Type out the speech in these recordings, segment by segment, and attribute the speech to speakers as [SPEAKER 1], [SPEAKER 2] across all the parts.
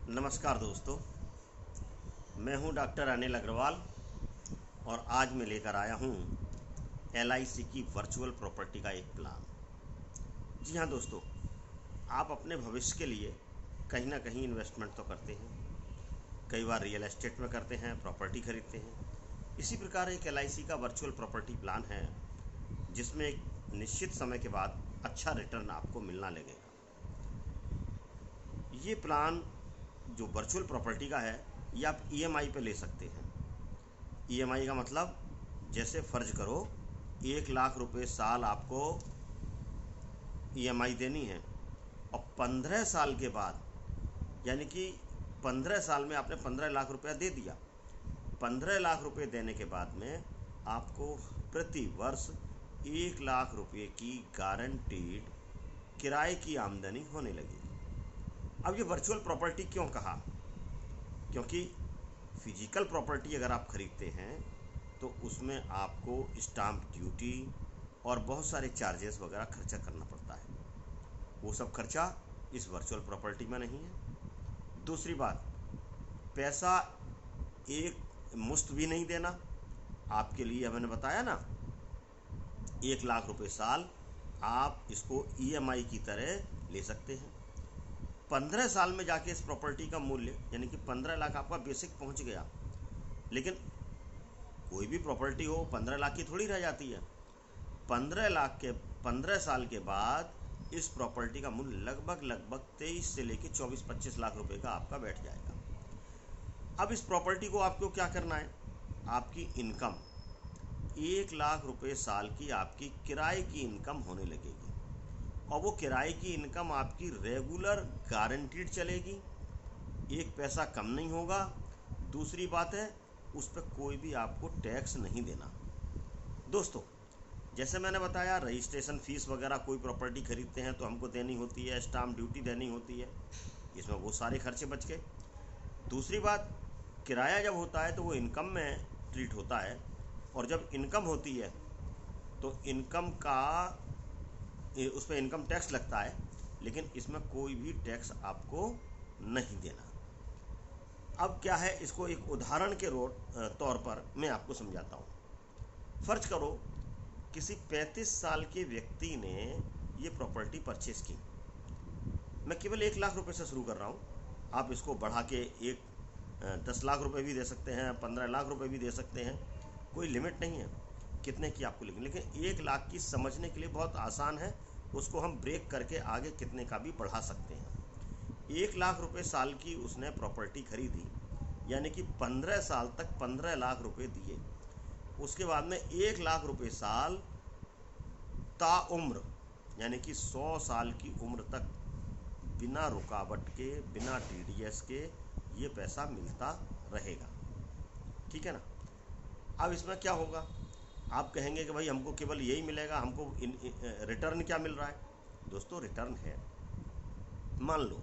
[SPEAKER 1] नमस्कार दोस्तों, मैं हूं डॉक्टर अनिल अग्रवाल और आज मैं लेकर आया हूं एलआईसी की वर्चुअल प्रॉपर्टी का एक प्लान। जी हां दोस्तों, आप अपने भविष्य के लिए कहीं ना कहीं इन्वेस्टमेंट तो करते हैं। कई बार रियल एस्टेट में करते हैं, प्रॉपर्टी खरीदते हैं। इसी प्रकार एक एलआईसी का वर्चुअल प्रॉपर्टी प्लान है जिसमें एक निश्चित समय के बाद अच्छा रिटर्न आपको मिलना लगेगा। ये प्लान जो वर्चुअल प्रॉपर्टी का है ये आप ईएमआई पे ले सकते हैं। ईएमआई का मतलब, जैसे फ़र्ज करो 1 लाख रुपए साल आपको ईएमआई देनी है और 15 साल के बाद, यानी कि 15 साल में आपने 15 लाख रुपया दे दिया। 15 लाख रुपए देने के बाद में आपको प्रति वर्ष 1 लाख रुपए की गारंटीड किराए की आमदनी होने लगेगी। अब ये वर्चुअल प्रॉपर्टी क्यों कहा? क्योंकि फिजिकल प्रॉपर्टी अगर आप खरीदते हैं तो उसमें आपको स्टाम्प ड्यूटी और बहुत सारे चार्जेस वगैरह खर्चा करना पड़ता है। वो सब खर्चा इस वर्चुअल प्रॉपर्टी में नहीं है। दूसरी बात, पैसा एक मुश्त भी नहीं देना आपके लिए। मैंने बताया ना, 1 लाख रुपए साल आप इसको ईएमआई की तरह ले सकते हैं। 15 साल में जाके इस प्रॉपर्टी का मूल्य, यानी कि 15 लाख आपका बेसिक पहुंच गया। लेकिन कोई भी प्रॉपर्टी हो 15 लाख की थोड़ी रह जाती है। 15 साल के बाद इस प्रॉपर्टी का मूल्य लगभग 23 से लेकर 24-25 लाख रुपए का आपका बैठ जाएगा। अब इस प्रॉपर्टी को आपको क्या करना है? आपकी इनकम 1 लाख रुपए साल की आपकी किराए की इनकम होने लगेगी और वो किराए की इनकम आपकी रेगुलर गारंटीड चलेगी, एक पैसा कम नहीं होगा। दूसरी बात है, उस पर कोई भी आपको टैक्स नहीं देना। दोस्तों, जैसे मैंने बताया, रजिस्ट्रेशन फ़ीस वगैरह कोई प्रॉपर्टी खरीदते हैं तो हमको देनी होती है, स्टाम्प ड्यूटी देनी होती है, इसमें वो सारे खर्चे बच गए। दूसरी बात, किराया जब होता है तो वो इनकम में ट्रीट होता है, और जब इनकम होती है तो इनकम का उस पर इनकम टैक्स लगता है, लेकिन इसमें कोई भी टैक्स आपको नहीं देना। अब क्या है, इसको एक उदाहरण के तौर पर मैं आपको समझाता हूँ। फ़र्ज करो किसी 35 साल के व्यक्ति ने ये प्रॉपर्टी परचेज़ की। मैं केवल 1 लाख रुपए से शुरू कर रहा हूँ, आप इसको बढ़ा के 10 लाख रुपए भी दे सकते हैं, 15 लाख रुपए भी दे सकते हैं, कोई लिमिट नहीं है कितने की आपको लेकिन 1 लाख की समझने के लिए बहुत आसान है, उसको हम ब्रेक करके आगे कितने का भी बढ़ा सकते हैं। 1 लाख रुपए साल की उसने प्रॉपर्टी खरीदी, यानी कि 15 साल तक 15 लाख रुपए दिए। उसके बाद में 1 लाख रुपए साल ताउम्र, यानी कि 100 साल की उम्र तक बिना रुकावट के, बिना टीडीएस के ये पैसा मिलता रहेगा। ठीक है ना? अब इसमें क्या होगा? आप कहेंगे कि भाई हमको केवल यही मिलेगा, हमको रिटर्न क्या मिल रहा है? दोस्तों, रिटर्न है। मान लो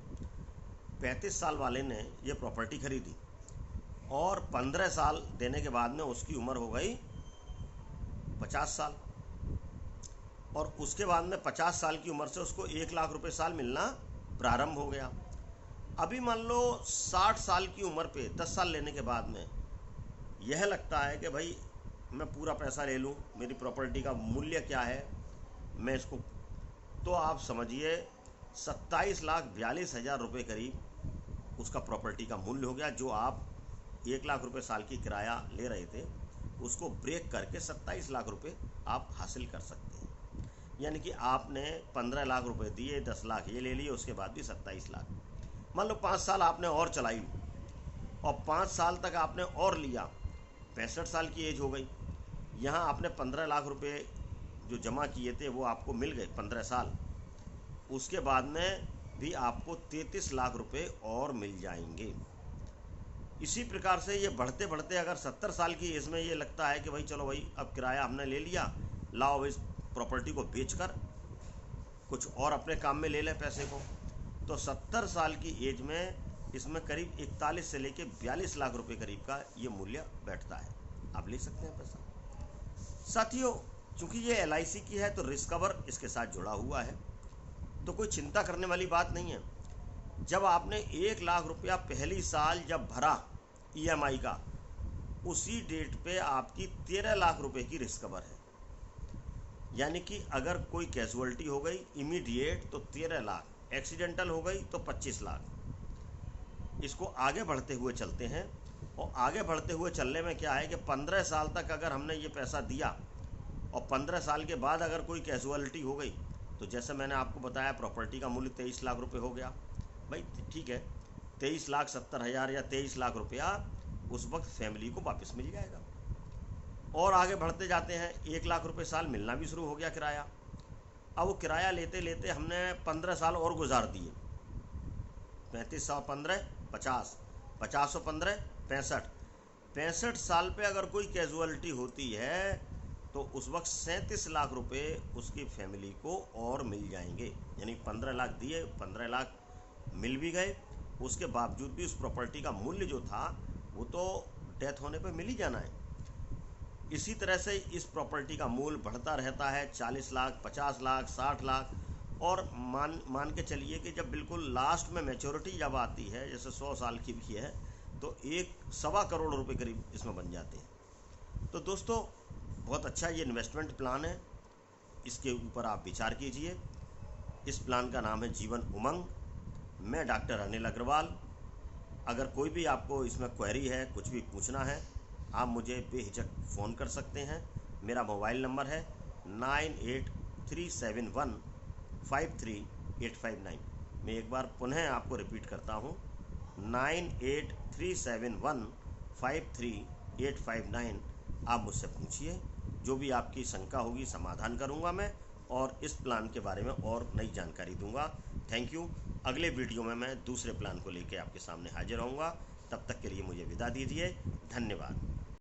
[SPEAKER 1] 35 साल वाले ने ये प्रॉपर्टी खरीदी और 15 साल देने के बाद में उसकी उम्र हो गई 50 साल, और उसके बाद में 50 साल की उम्र से उसको 1 लाख रुपए साल मिलना प्रारंभ हो गया। अभी मान लो 60 साल की उम्र पे 10 साल लेने के बाद में यह लगता है कि भाई मैं पूरा पैसा ले लूँ, मेरी प्रॉपर्टी का मूल्य क्या है, मैं इसको, तो आप समझिए 27,42,000 रुपये करीब उसका प्रॉपर्टी का मूल्य हो गया। जो आप 1 लाख रुपए साल की किराया ले रहे थे, उसको ब्रेक करके 27 लाख रुपए आप हासिल कर सकते हैं। यानी कि आपने 15 लाख रुपए दिए, 10 लाख ये ले लिए, उसके बाद भी 27 लाख। मान लो 5 साल आपने और चलाई और 5 साल तक आपने और लिया, 65 साल की एज हो गई। यहाँ आपने 15 लाख रुपए जो जमा किए थे वो आपको मिल गए 15 साल। उसके बाद में भी आपको 33 लाख रुपए और मिल जाएंगे। इसी प्रकार से ये बढ़ते बढ़ते अगर 70 साल की एज में ये लगता है कि भाई चलो भाई अब किराया हमने ले लिया, लाओ इस प्रॉपर्टी को बेचकर कुछ और अपने काम में ले लें पैसे को, तो 70 साल की एज में इसमें करीब 41 से लेके 42 लाख रुपए करीब का ये मूल्य बैठता है। आप ले सकते हैं पैसा। साथियों, चूंकि ये एलआईसी की है तो रिस्क कवर इसके साथ जुड़ा हुआ है, तो कोई चिंता करने वाली बात नहीं है। जब आपने 1 लाख रुपया पहली साल जब भरा ईएमआई का, उसी डेट पे आपकी 13 लाख रुपए की रिस्क कवर है। यानी कि अगर कोई कैजुअलिटी हो गई इमीडिएट तो 13 लाख, एक्सीडेंटल हो गई तो 25 लाख। इसको आगे बढ़ते हुए चलते हैं, और आगे बढ़ते हुए चलने में क्या है कि 15 साल तक अगर हमने ये पैसा दिया और 15 साल के बाद अगर कोई कैजुअलिटी हो गई, तो जैसे मैंने आपको बताया प्रॉपर्टी का मूल्य 23 लाख रुपए हो गया। भाई ठीक है, 23,70,000 या 23 लाख रुपया उस वक्त फैमिली को वापस मिल जाएगा। और आगे बढ़ते जाते हैं, 1 लाख रुपए साल मिलना भी शुरू हो गया किराया। अब वो किराया लेते लेते हमने 15 साल और गुजार दिए, 35,15 50, 50,15 65, 65 साल पे अगर कोई कैजुअलिटी होती है तो उस वक्त 37 लाख रुपए उसकी फैमिली को और मिल जाएंगे। यानी 15 लाख दिए, 15 लाख मिल भी गए, उसके बावजूद भी उस प्रॉपर्टी का मूल्य जो था वो तो डेथ होने पे मिल ही जाना है। इसी तरह से इस प्रॉपर्टी का मूल्य बढ़ता रहता है, 40 लाख, 50 लाख, 60 लाख, और मान के चलिए कि जब बिल्कुल लास्ट में मैच्योरिटी जब आती है, जैसे 100 साल की भी है, तो 1.25 करोड़ रुपए करीब इसमें बन जाते हैं। तो दोस्तों बहुत अच्छा ये इन्वेस्टमेंट प्लान है, इसके ऊपर आप विचार कीजिए। इस प्लान का नाम है जीवन उमंग। मैं डॉक्टर अनिल अग्रवाल। अगर कोई भी आपको इसमें क्वेरी है, कुछ भी पूछना है, आप मुझे बेहिचक फ़ोन कर सकते हैं। मेरा मोबाइल नंबर है 9837153859। मैं एक बार पुनः आपको रिपीट करता हूँ, 9837153859। आप मुझसे पूछिए, जो भी आपकी शंका होगी समाधान करूँगा मैं, और इस प्लान के बारे में और नई जानकारी दूंगा। Thank you. अगले वीडियो में मैं दूसरे प्लान को लेकर आपके सामने हाजिर होऊंगा। तब तक के लिए मुझे विदा दीजिए। धन्यवाद।